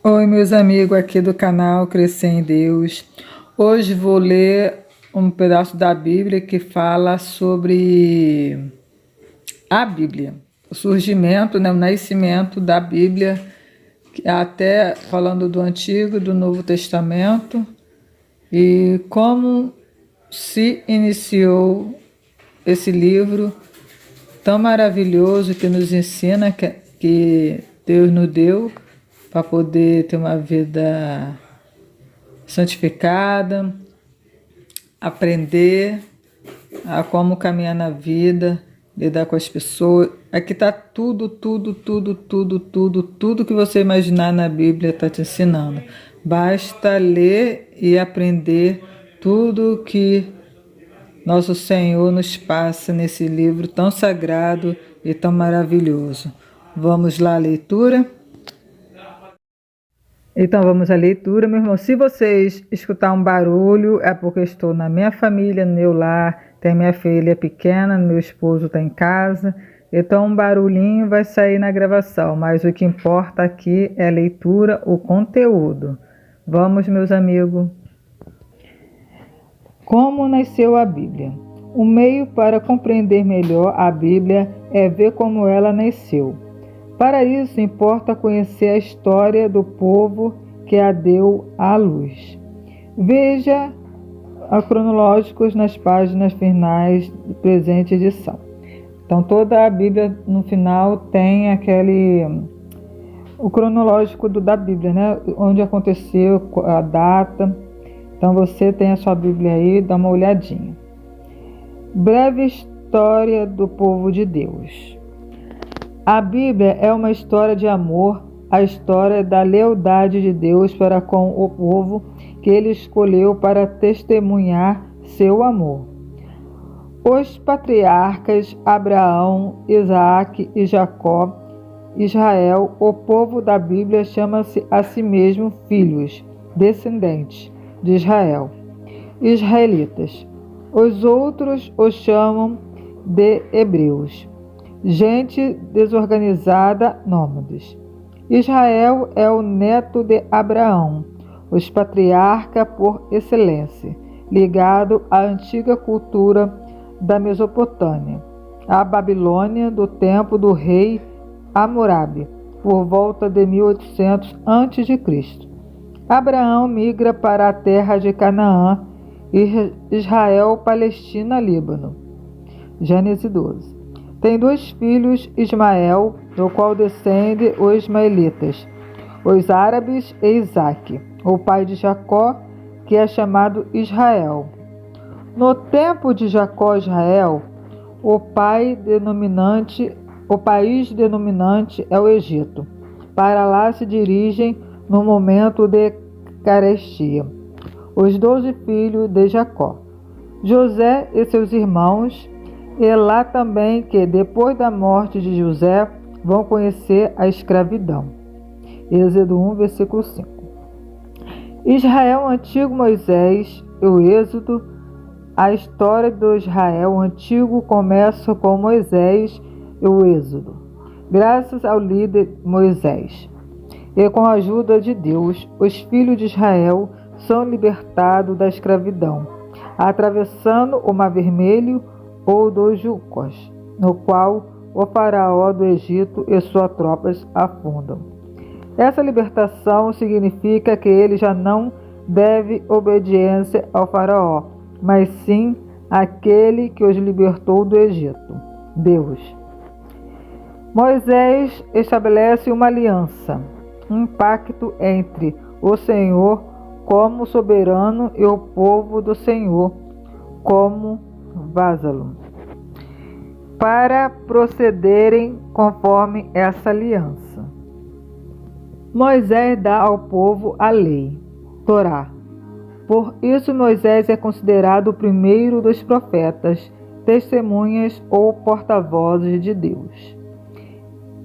Oi, meus amigos aqui do canal Crescer em Deus. Hoje vou ler um pedaço da Bíblia que fala sobre a Bíblia, o surgimento, né, o nascimento da Bíblia, até falando do Antigo e do Novo Testamento, e como se iniciou esse livro tão maravilhoso que nos ensina que Deus nos deu para poder ter uma vida santificada, aprender a como caminhar na vida, lidar com as pessoas. Aqui está tudo que você imaginar na Bíblia está te ensinando. Basta ler e aprender tudo que nosso Senhor nos passa nesse livro tão sagrado e tão maravilhoso. Vamos lá à leitura? Então vamos à leitura, meu irmão. Se vocês escutar um barulho, é porque estou na minha família, no meu lar, tem minha filha pequena, meu esposo está em casa. Então um barulhinho vai sair na gravação, mas o que importa aqui é a leitura, o conteúdo. Vamos, meus amigos. Como nasceu a Bíblia? O meio para compreender melhor a Bíblia é ver como ela nasceu. Para isso, importa conhecer a história do povo que a deu à luz. Veja a cronológicos nas páginas finais da presente edição. Então, toda a Bíblia, no final, tem o cronológico da Bíblia, né? Onde aconteceu, a data. Então, você tem a sua Bíblia aí, dá uma olhadinha. Breve história do povo de Deus. A Bíblia é uma história de amor, a história da lealdade de Deus para com o povo que ele escolheu para testemunhar seu amor. Os patriarcas Abraão, Isaac e Jacó, Israel, o povo da Bíblia chama-se a si mesmo filhos, descendentes de Israel, israelitas. Os outros os chamam de hebreus. Gente desorganizada, nômades. Israel é o neto de Abraão, os patriarca por excelência, ligado à antiga cultura da Mesopotâmia, à Babilônia do tempo do rei Hammurabi, por volta de 1800 a.C. Abraão migra para a terra de Canaã, Israel, Palestina, Líbano. Gênesis 12. Tem 2 filhos, Ismael, do qual descende os ismaelitas, os árabes, e Isaque, o pai de Jacó, que é chamado Israel. No tempo de Jacó e Israel, o país denominante é o Egito. Para lá se dirigem no momento de carestia os 12 filhos de Jacó, José e seus irmãos. E lá também que, depois da morte de José, vão conhecer a escravidão. Êxodo 1, versículo 5. Israel, antigo Moisés e o Êxodo. A história do Israel antigo começa com Moisés e o Êxodo, graças ao líder Moisés. E com a ajuda de Deus, os filhos de Israel são libertados da escravidão, atravessando o Mar Vermelho, ou dos Jucos, no qual o faraó do Egito e suas tropas afundam. Essa libertação significa que ele já não deve obediência ao faraó, mas sim àquele que os libertou do Egito, Deus. Moisés estabelece uma aliança, um pacto entre o Senhor como soberano e o povo do Senhor como vassalo, para procederem conforme essa aliança. Moisés dá ao povo a lei, Torá. Por isso Moisés é considerado o primeiro dos profetas, testemunhas ou porta-vozes de Deus.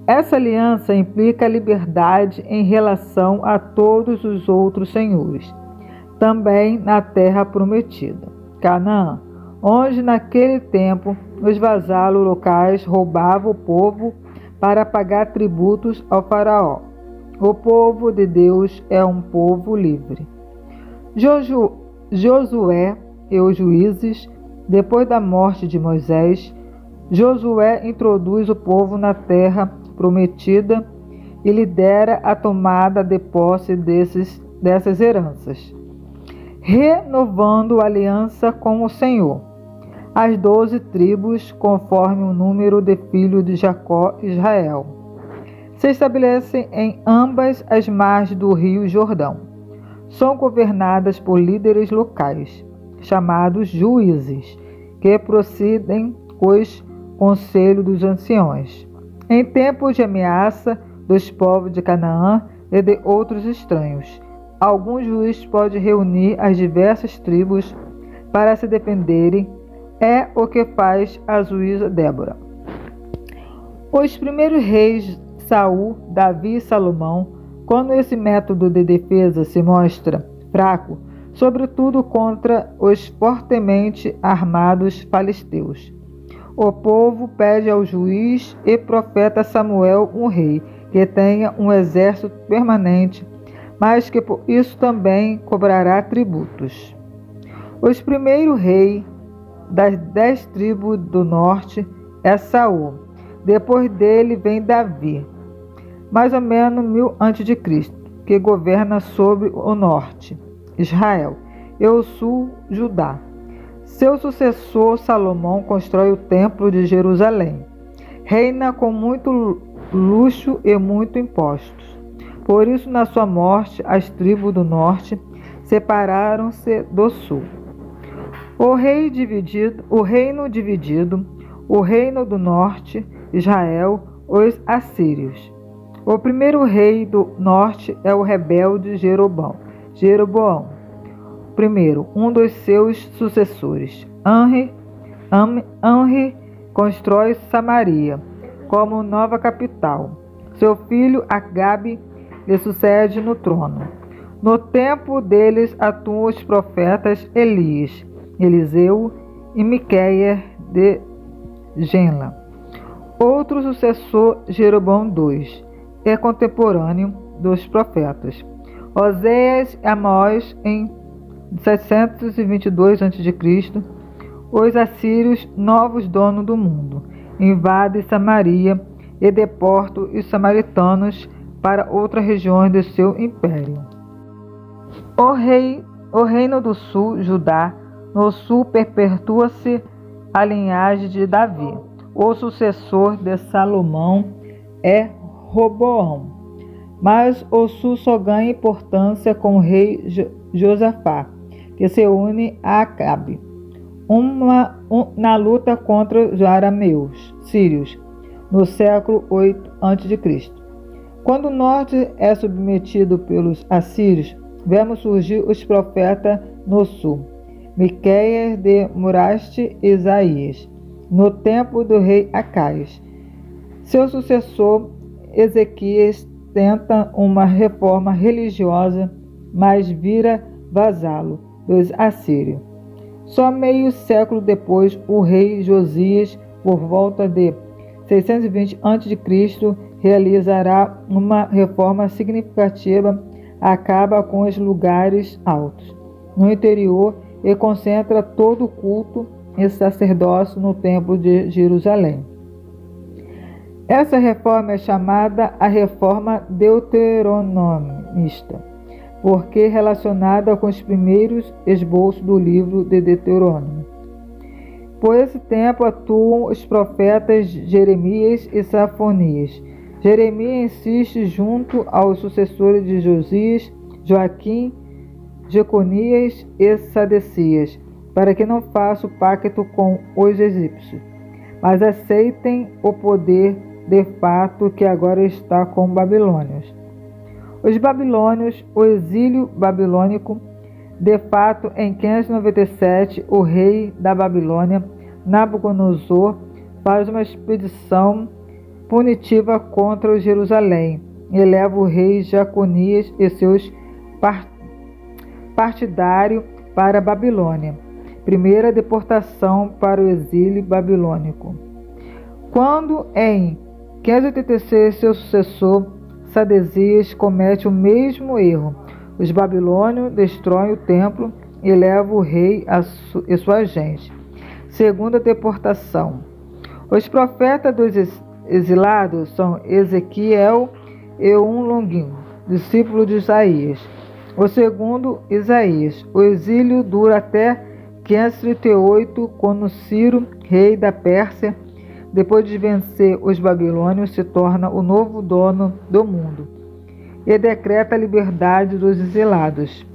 Essa aliança implica liberdade em relação a todos os outros senhores, também na terra prometida, Canaã, onde naquele tempo os vassalos locais roubavam o povo para pagar tributos ao faraó. O povo de Deus é um povo livre. Josué e os juízes, depois da morte de Moisés, Josué introduz o povo na terra prometida e lidera a tomada de posse dessas heranças, renovando a aliança com o Senhor. As 12 tribos, conforme o número de filhos de Jacó e Israel, se estabelecem em ambas as margens do rio Jordão. São governadas por líderes locais, chamados juízes, que procedem os conselhos dos anciões. Em tempos de ameaça dos povos de Canaã e de outros estranhos, algum juiz pode reunir as diversas tribos para se defenderem. É o que faz a juíza Débora. Os primeiros reis, Saul, Davi e Salomão, quando esse método de defesa se mostra fraco, sobretudo contra os fortemente armados filisteus, o povo pede ao juiz e profeta Samuel um rei que tenha um exército permanente, mas que por isso também cobrará tributos. Os primeiros reis das 10 tribos do norte é Saul. Depois dele vem Davi, mais ou menos 1000 a.C., que governa sobre o norte, Israel, e o sul, Judá. Seu sucessor, Salomão, constrói o templo de Jerusalém. Reina com muito luxo e muito impostos. Por isso, na sua morte, as tribos do norte separaram-se do sul. O reino dividido, o reino do norte, Israel, os assírios. O primeiro rei do norte é o rebelde Jeroboão. Primeiro, um dos seus sucessores, Anri, constrói Samaria como nova capital. Seu filho Acabe lhe sucede no trono. No tempo deles atuam os profetas Elias, Eliseu e Miqueias de Genla. Outro sucessor, Jeroboão II, é contemporâneo dos profetas. Oséias e Amós, em 722 a.C., os assírios, novos donos do mundo, invadem Samaria e deportam os samaritanos para outras regiões do seu império. O reino do sul, Judá, no sul perpetua-se a linhagem de Davi. O sucessor de Salomão é Roboão, mas o sul só ganha importância com o rei Josafá, que se une a Acabe, na luta contra os arameus sírios, no século 8 a.C. Quando o norte é submetido pelos assírios, vemos surgir os profetas no sul, Miqueias de Muraste e Isaías, no tempo do rei Acaias. Seu sucessor, Ezequias, tenta uma reforma religiosa, mas vira vassalo dos assírios. Só meio século depois, o rei Josias, por volta de 620 a.C., realizará uma reforma significativa, acaba com os lugares altos no interior e concentra todo o culto e sacerdócio no templo de Jerusalém. Essa reforma é chamada a reforma deuteronomista, porque relacionada com os primeiros esboços do livro de Deuteronômio. Por esse tempo atuam os profetas Jeremias e Safonias. Jeremias insiste junto aos sucessores de Josias, Joaquim, Jeconias e Sadecias, para que não façam pacto com os egípcios, mas aceitem o poder de fato que agora está com os babilônios. Os babilônios, o exílio babilônico, de fato, em 597, o rei da Babilônia, Nabucodonosor, faz uma expedição punitiva contra Jerusalém e leva o rei Jeconias e seus partidários para a Babilônia. Primeira deportação para o exílio babilônico. Quando, em 586, seu sucessor, Sadesias comete o mesmo erro. Os babilônios destroem o templo e levam o rei e sua gente. Segunda deportação. Os profetas dos exilados são Ezequiel e um longuinho, discípulo de Isaías. O segundo, Isaías. O exílio dura até 538, quando Ciro, rei da Pérsia, depois de vencer os babilônios, se torna o novo dono do mundo e decreta a liberdade dos exilados.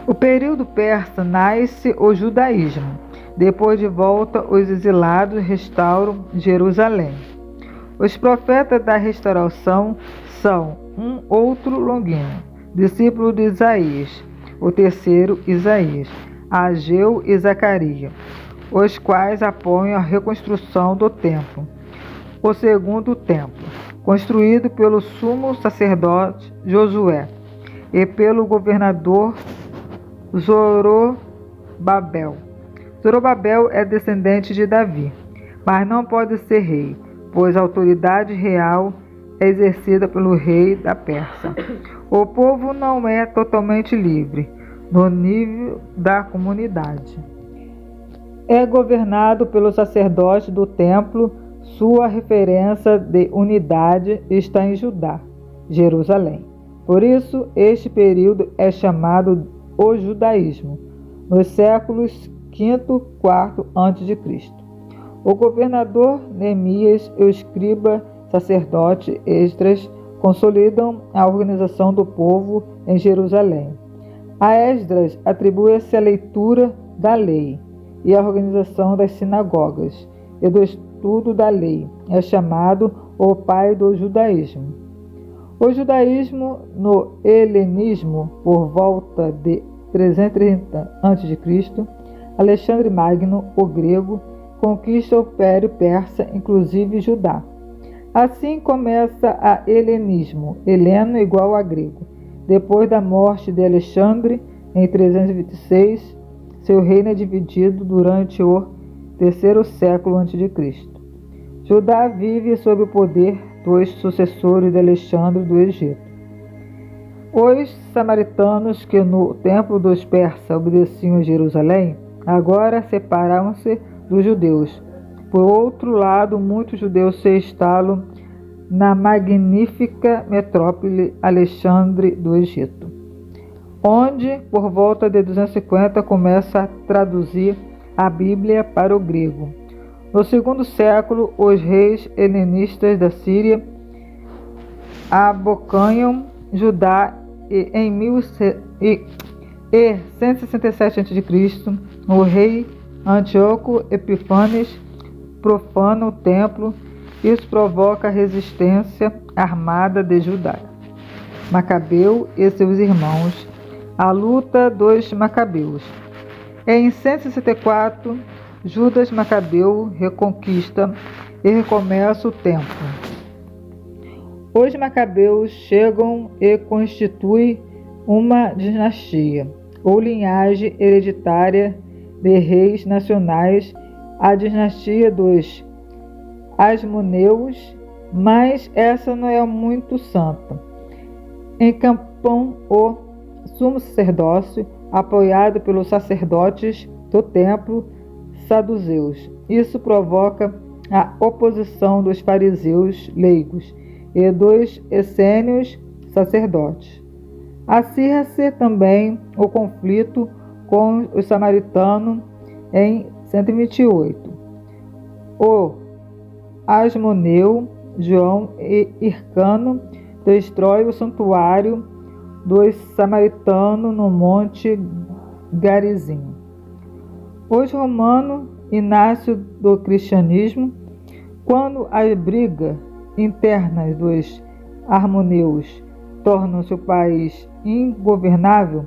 O período persa nasce o judaísmo. Depois de volta, os exilados restauram Jerusalém. Os profetas da restauração são um outro longuinho, discípulo de Isaías, o terceiro Isaías, Ageu e Zacarias, os quais apoiam a reconstrução do templo. O segundo templo, construído pelo sumo sacerdote Josué e pelo governador Zorobabel. Zorobabel é descendente de Davi, mas não pode ser rei, pois a autoridade real é exercida pelo rei da Pérsia. O povo não é totalmente livre no nível da comunidade. É governado pelo sacerdote do templo. Sua referência de unidade está em Judá, Jerusalém. Por isso, este período é chamado o judaísmo, nos séculos V e IV a.C. O governador Neemias e o escriba sacerdote Esdras consolidam a organização do povo em Jerusalém. A Esdras atribui-se a leitura da lei e a organização das sinagogas e do estudo da lei. É chamado o pai do judaísmo. O judaísmo no helenismo, por volta de 330 a.C., Alexandre Magno, o grego, conquista o Império Persa, inclusive Judá. Assim começa a helenismo, heleno igual a grego. Depois da morte de Alexandre, em 326, seu reino é dividido durante o terceiro século a.C. Judá vive sob o poder dos sucessores de Alexandre do Egito. Os samaritanos, que no templo dos persas obedeciam a Jerusalém, agora separaram-se dos judeus. Por outro lado, muitos judeus se instalam na magnífica metrópole Alexandre do Egito, onde, por volta de 250, começa a traduzir a Bíblia para o grego. No segundo século, os reis helenistas da Síria abocanham Judá e em 167 a.C., o rei Antíoco Epífanes profana o templo. Isso provoca a resistência armada de Judá, Macabeu e seus irmãos, a luta dos Macabeus. Em 164, Judas Macabeu reconquista e recomeça o templo. Os Macabeus chegam e constituem uma dinastia, ou linhagem hereditária de reis nacionais, a dinastia dos Asmoneus, mas essa não é muito santa. Encampam o sumo sacerdócio, apoiado pelos sacerdotes do templo saduceus. Isso provoca a oposição dos fariseus leigos e dos essênios sacerdotes. Acirra-se também o conflito com os samaritanos em 128. O Asmoneu, João e Hircano destrói o santuário dos samaritanos no Monte Garizim. Os romanos, Inácio do cristianismo, quando as brigas internas dos armoneus tornam-se o país ingovernável,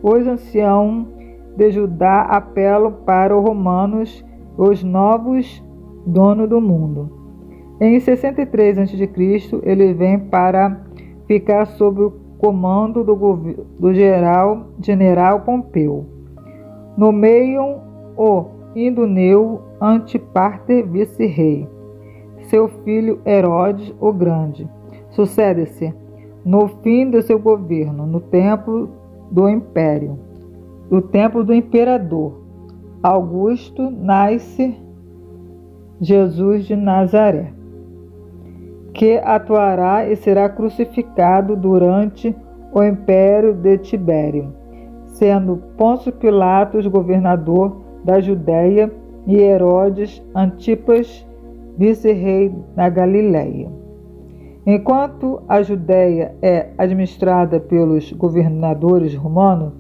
os anciãos de Judá apelam para os romanos, os novos donos do mundo. Em 63 a.C., ele vem para ficar sob o comando do general Pompeu. Nomeiam o Idoneu Antípatre vice-rei, seu filho Herodes o Grande, sucede-se no fim de seu governo, no tempo do imperador Augusto, nasce Jesus de Nazaré, que atuará e será crucificado durante o império de Tibério, sendo Pôncio Pilatos governador da Judéia e Herodes Antipas vice-rei da Galiléia. Enquanto a Judéia é administrada pelos governadores romanos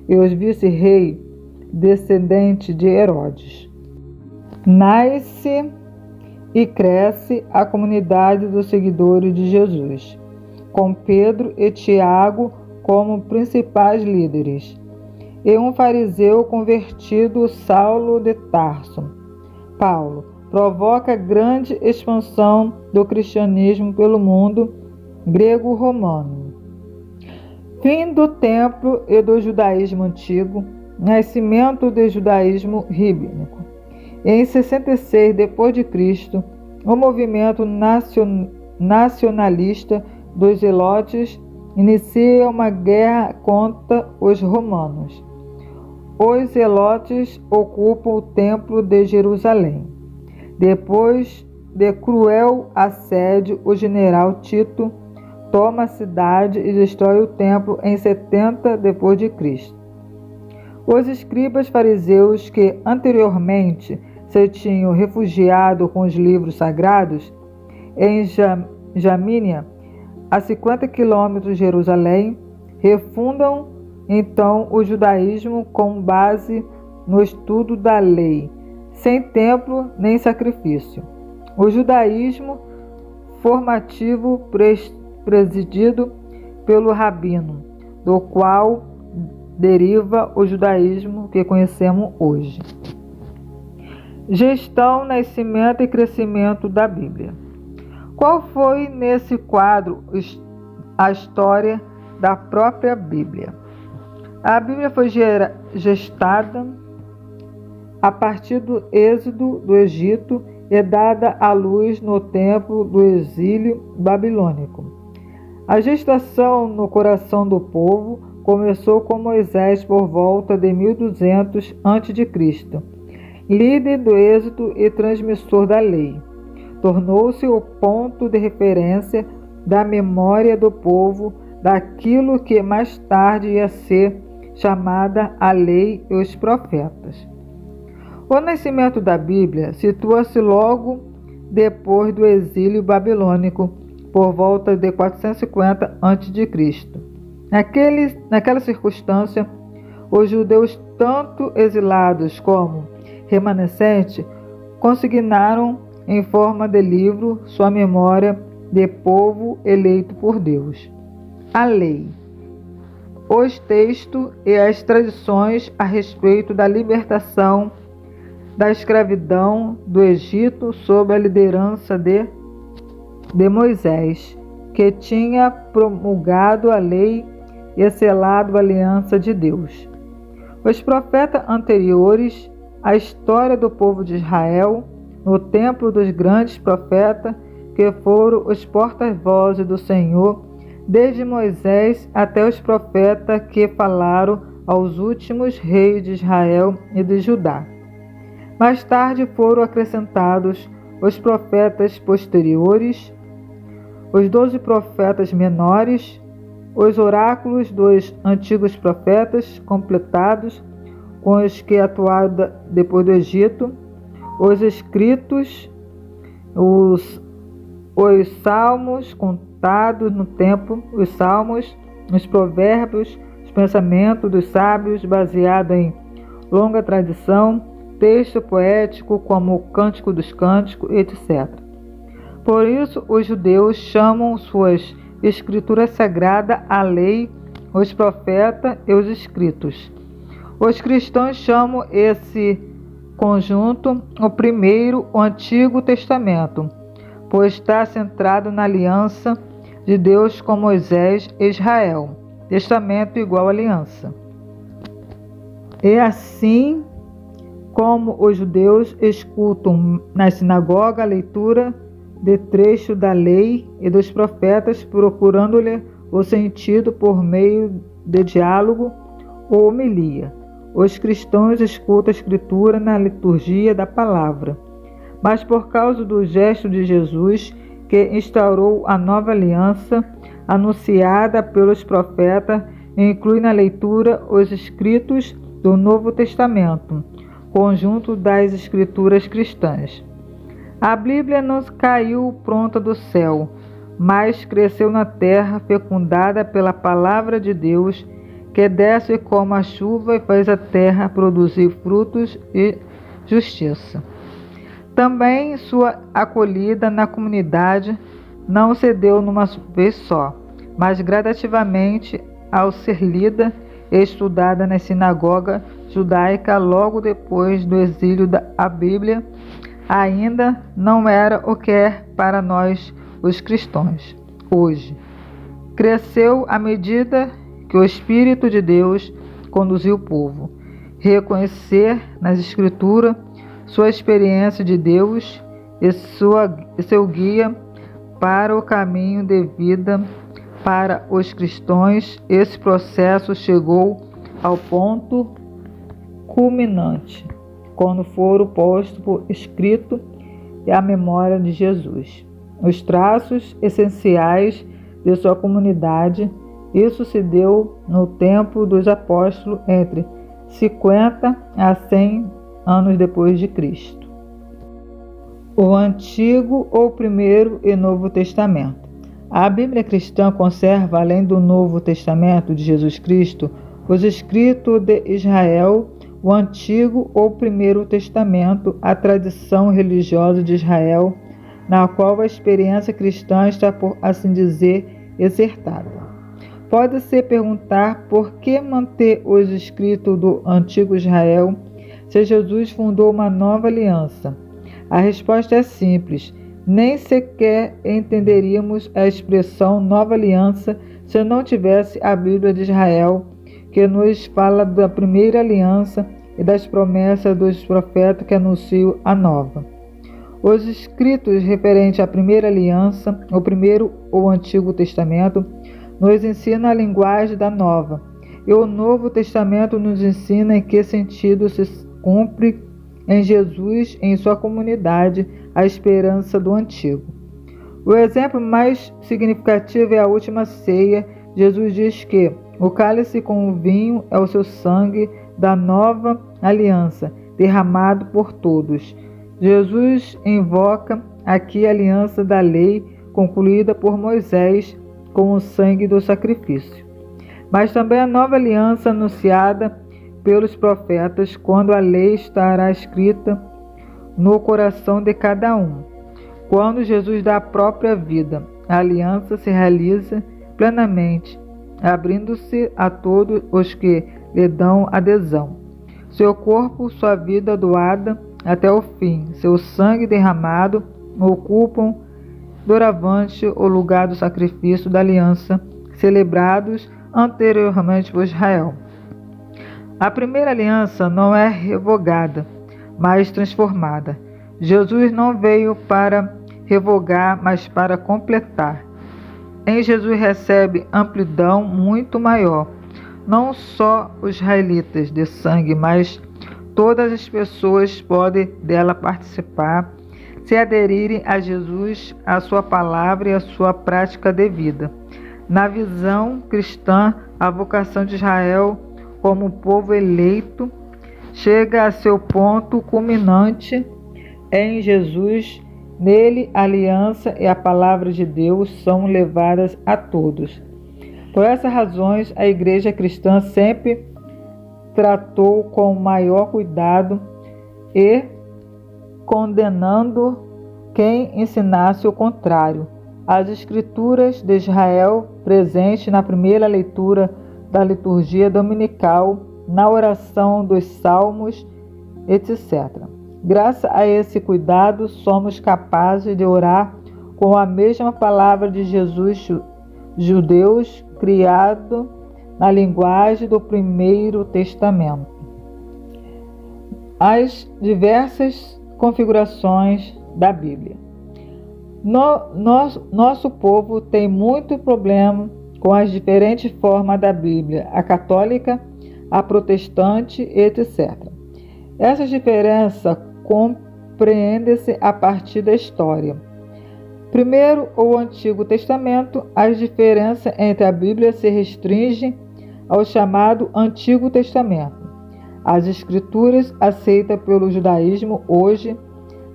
e os vice-reis descendentes de Herodes, nasce e cresce a comunidade dos seguidores de Jesus, com Pedro e Tiago como principais líderes, e um fariseu convertido, Saulo de Tarso. Paulo provoca grande expansão do cristianismo pelo mundo grego-romano. Fim do templo e do judaísmo antigo, nascimento do judaísmo rabínico. Em 66 d.C., o movimento nacionalista dos zelotes inicia uma guerra contra os romanos. Os zelotes ocupam o templo de Jerusalém. Depois de cruel assédio, o general Tito toma a cidade e destrói o templo em 70 d.C. Os escribas fariseus que anteriormente se tinham refugiado com os livros sagrados em Jamínia, a 50 quilômetros de Jerusalém, refundam então o judaísmo com base no estudo da lei, sem templo nem sacrifício. O judaísmo formativo presidido pelo rabino, do qual deriva o judaísmo que conhecemos hoje. Gestão, nascimento e crescimento da Bíblia. Qual foi nesse quadro a história da própria Bíblia? A Bíblia foi gestada a partir do êxodo do Egito e dada à luz no tempo do exílio babilônico. A gestação no coração do povo começou com Moisés por volta de 1200 a.C., líder do êxodo e transmissor da lei. Tornou-se o ponto de referência da memória do povo daquilo que mais tarde ia ser chamada a lei e os profetas. O nascimento da Bíblia situa-se logo depois do exílio babilônico, por volta de 450 a.C. Naquela circunstância, os judeus, tanto exilados como remanescentes, consignaram em forma de livro sua memória de povo eleito por Deus. A lei, os textos e as tradições a respeito da libertação da escravidão do Egito sob a liderança de Moisés, que tinha promulgado a lei e selado a aliança de Deus. Os profetas anteriores, a história do povo de Israel, no templo dos grandes profetas, que foram os porta-vozes do Senhor, desde Moisés até os profetas que falaram aos últimos reis de Israel e de Judá. Mais tarde foram acrescentados os profetas posteriores, os 12 profetas menores, os oráculos dos antigos profetas, completados com os que atuaram depois do Egito, os escritos, os salmos contados no templo, os salmos, os provérbios, os pensamentos dos sábios baseados em longa tradição, texto poético como o Cântico dos Cânticos, etc. Por isso, os judeus chamam suas escrituras sagradas a lei, os profetas e os escritos. Os cristãos chamam esse conjunto o primeiro, o Antigo Testamento, pois está centrado na aliança de Deus com Moisés e Israel. Testamento igual aliança. E assim como os judeus escutam na sinagoga a leitura de trecho da lei e dos profetas, procurando-lhe o sentido por meio de diálogo ou homilia. Os cristãos escutam a Escritura na liturgia da palavra, mas por causa do gesto de Jesus, que instaurou a nova aliança anunciada pelos profetas, inclui na leitura os escritos do Novo Testamento, conjunto das Escrituras cristãs. A Bíblia não caiu pronta do céu, mas cresceu na terra, fecundada pela palavra de Deus, que desce como a chuva e faz a terra produzir frutos e justiça. Também sua acolhida na comunidade não se deu numa vez só, mas gradativamente ao ser lida e estudada na sinagoga judaica logo depois do exílio. A Bíblia ainda não era o que é para nós os cristãos hoje. Cresceu à medida que o Espírito de Deus conduziu o povo reconhecer nas Escrituras sua experiência de Deus e seu guia para o caminho de vida para os cristãos. Esse processo chegou ao ponto culminante quando foram postos por escrito a memória de Jesus, os traços essenciais de sua comunidade. Isso se deu no tempo dos apóstolos, entre 50 a 100 anos depois de Cristo. O Antigo ou Primeiro e Novo Testamento. A Bíblia cristã conserva, além do Novo Testamento de Jesus Cristo, os escritos de Israel, o Antigo ou Primeiro Testamento, a tradição religiosa de Israel, na qual a experiência cristã está, por assim dizer, exertada. Pode-se perguntar por que manter os escritos do Antigo Israel se Jesus fundou uma nova aliança. A resposta é simples. Nem sequer entenderíamos a expressão nova aliança se não tivesse a Bíblia de Israel, que nos fala da primeira aliança e das promessas dos profetas que anunciam a nova. Os escritos referentes à primeira aliança, o primeiro ou Antigo Testamento, nos ensina a linguagem da nova, e o Novo Testamento nos ensina em que sentido se cumpre em Jesus, em sua comunidade, a esperança do Antigo. O exemplo mais significativo é a última ceia. Jesus diz que o cálice com o vinho é o seu sangue da nova aliança, derramado por todos. Jesus invoca aqui a aliança da lei, concluída por Moisés, com o sangue do sacrifício. Mas também a nova aliança anunciada pelos profetas, quando a lei estará escrita no coração de cada um. Quando Jesus dá a própria vida, a aliança se realiza plenamente, abrindo-se a todos os que lhe dão adesão. Seu corpo, sua vida doada até o fim, seu sangue derramado, ocupam doravante o lugar do sacrifício da aliança, celebrados anteriormente por Israel. A primeira aliança não é revogada, mas transformada. Jesus não veio para revogar, mas para completar. Em Jesus recebe amplidão muito maior. Não só os israelitas de sangue, mas todas as pessoas podem dela participar, se aderirem a Jesus, a sua palavra e a sua prática de vida. Na visão cristã, a vocação de Israel como povo eleito chega a seu ponto culminante em Jesus. Nele, a aliança e a palavra de Deus são levadas a todos. Por essas razões, a Igreja cristã sempre tratou com maior cuidado e condenando quem ensinasse o contrário. As Escrituras de Israel, presentes na primeira leitura da liturgia dominical, na oração dos salmos, etc. Graças a esse cuidado, somos capazes de orar com a mesma palavra de Jesus, judeus, criado na linguagem do Primeiro Testamento. As diversas configurações da Bíblia. Nosso povo tem muito problema com as diferentes formas da Bíblia, a católica, a protestante, etc. Essas diferenças compreendem-se a partir da história. Primeiro, o Antigo Testamento, as diferenças entre a Bíblia se restringem ao chamado Antigo Testamento. As escrituras aceitas pelo judaísmo hoje,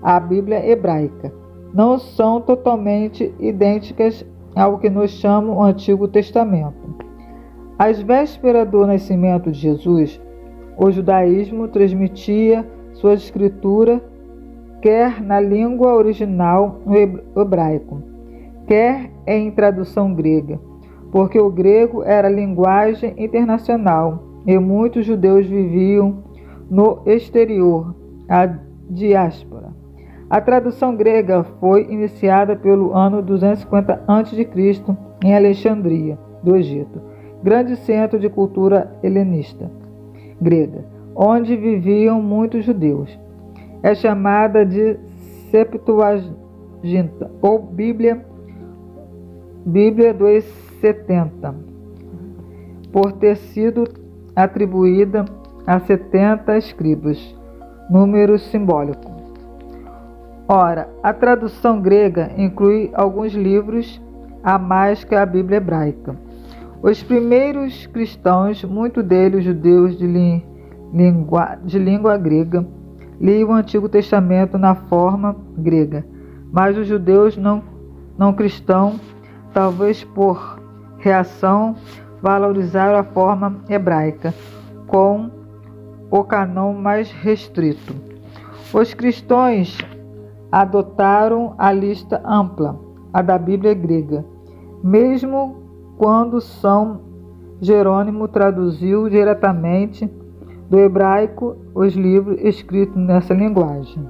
a Bíblia hebraica, não são totalmente idênticas ao que nós chamamos o Antigo Testamento. Às vésperas do nascimento de Jesus, o judaísmo transmitia sua escritura quer na língua original no hebraico, quer em tradução grega, porque o grego era linguagem internacional e muitos judeus viviam no exterior, a diáspora. A tradução grega foi iniciada pelo ano 250 a.C. em Alexandria, do Egito, grande centro de cultura helenista grega, onde viviam muitos judeus. É chamada de Septuaginta, ou Bíblia dos 70, por ter sido atribuída a 70 escribas, número simbólico. Ora, a tradução grega inclui alguns livros a mais que a Bíblia hebraica. Os primeiros cristãos, muitos deles judeus de língua grega, liam o Antigo Testamento na forma grega, mas os judeus não cristãos, talvez por reação, valorizaram a forma hebraica, com o cânon mais restrito. Os cristãos adotaram a lista ampla, a da Bíblia grega, mesmo quando São Jerônimo traduziu diretamente do hebraico os livros escritos nessa linguagem.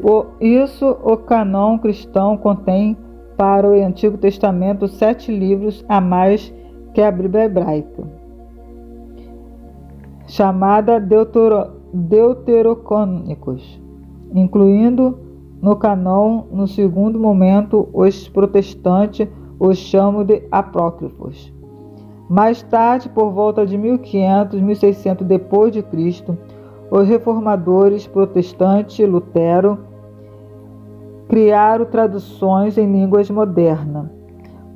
Por isso, o cânon cristão contém para o Antigo Testamento 7 livros a mais que a Bíblia hebraica, chamada Deuterocanônicos, incluindo no cânon. No segundo momento, os protestantes os chamam de apócrifos. Mais tarde, por volta de 1500, 1600 depois de Cristo, os reformadores protestantes Lutero criaram traduções em línguas modernas.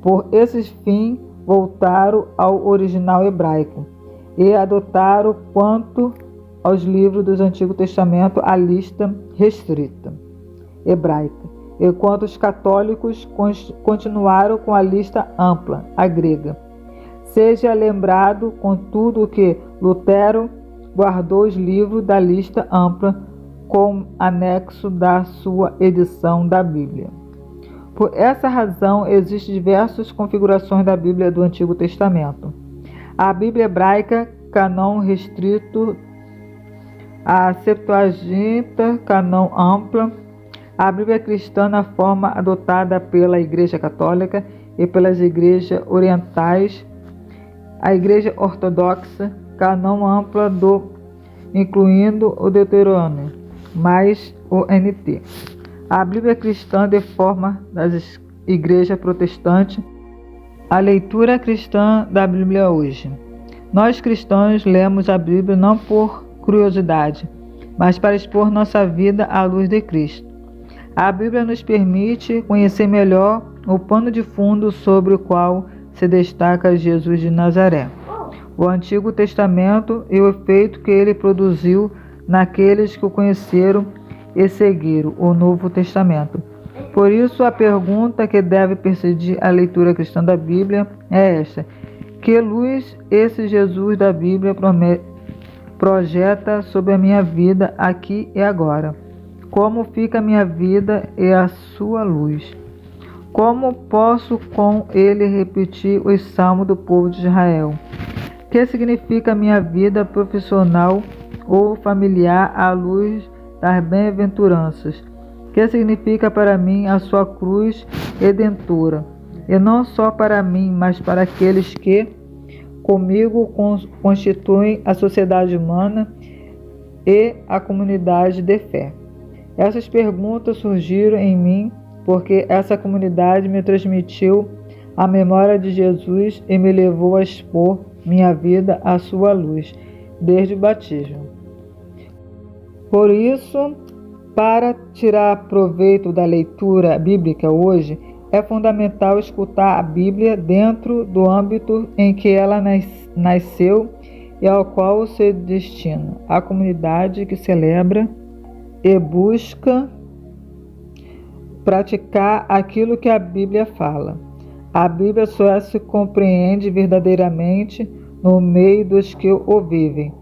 Por esses fins, voltaram ao original hebraico e adotaram, quanto aos livros do Antigo Testamento, a lista restrita hebraica, enquanto os católicos continuaram com a lista ampla, a grega. Seja lembrado, contudo, que Lutero guardou os livros da lista ampla como anexo da sua edição da Bíblia. Por essa razão, existem diversas configurações da Bíblia do Antigo Testamento. A Bíblia hebraica, cânon restrito, a Septuaginta, cânon ampla, a Bíblia cristã na forma adotada pela Igreja Católica e pelas igrejas orientais, a Igreja Ortodoxa, cânon ampla incluindo o Deuteronômio, mais o NT. A Bíblia cristã de forma das igrejas protestantes, a leitura cristã da Bíblia hoje. Nós cristãos lemos a Bíblia não por curiosidade, mas para expor nossa vida à luz de Cristo. A Bíblia nos permite conhecer melhor o pano de fundo sobre o qual se destaca Jesus de Nazaré, o Antigo Testamento e o efeito que ele produziu naqueles que o conheceram e seguiram o Novo Testamento. Por isso, a pergunta que deve precedir a leitura cristã da Bíblia é esta: que luz esse Jesus da Bíblia projeta sobre a minha vida aqui e agora? Como fica a minha vida e a sua luz? Como posso com ele repetir os salmos do povo de Israel? Que significa a minha vida profissional ou familiar à luz das bem-aventuranças? Que significa para mim a sua cruz redentora? E não só para mim, mas para aqueles que comigo constituem a sociedade humana e a comunidade de fé. Essas perguntas surgiram em mim porque essa comunidade me transmitiu a memória de Jesus e me levou a expor minha vida à sua luz, desde o batismo. Por isso, para tirar proveito da leitura bíblica hoje, é fundamental escutar a Bíblia dentro do âmbito em que ela nasceu e ao qual se destina, a comunidade que celebra e busca praticar aquilo que a Bíblia fala. A Bíblia só se compreende verdadeiramente no meio dos que o vivem.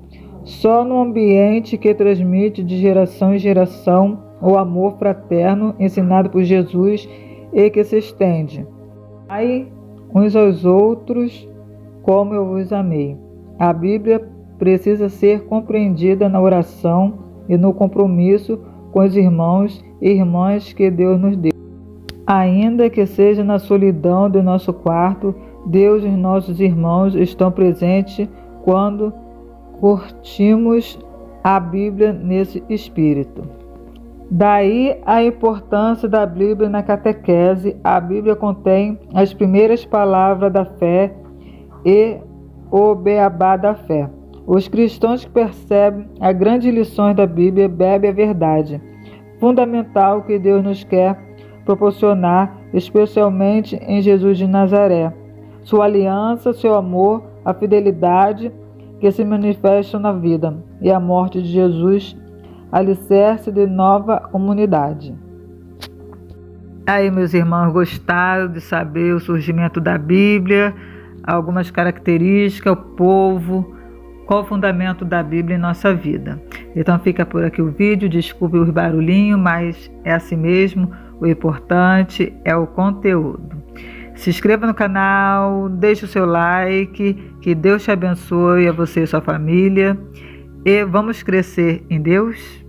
Só no ambiente que transmite de geração em geração o amor fraterno ensinado por Jesus e que se estende. Amai uns aos outros como eu vos amei. A Bíblia precisa ser compreendida na oração e no compromisso com os irmãos e irmãs que Deus nos deu. Ainda que seja na solidão do nosso quarto, Deus e os nossos irmãos estão presentes quando curtimos a Bíblia nesse espírito. Daí a importância da Bíblia na catequese. A Bíblia contém as primeiras palavras da fé e o beabá da fé. Os cristãos que percebem as grandes lições da Bíblia bebem a verdade fundamental que Deus nos quer proporcionar, especialmente em Jesus de Nazaré. Sua aliança, seu amor, a fidelidade que se manifestam na vida e a morte de Jesus, alicerce de nova comunidade. Aí, meus irmãos, gostaram de saber o surgimento da Bíblia, algumas características, o povo, qual o fundamento da Bíblia em nossa vida. Então fica por aqui o vídeo, desculpe o barulhinho, mas é assim mesmo, o importante é o conteúdo. Se inscreva no canal, deixe o seu like, que Deus te abençoe, a você e a sua família. E vamos crescer em Deus?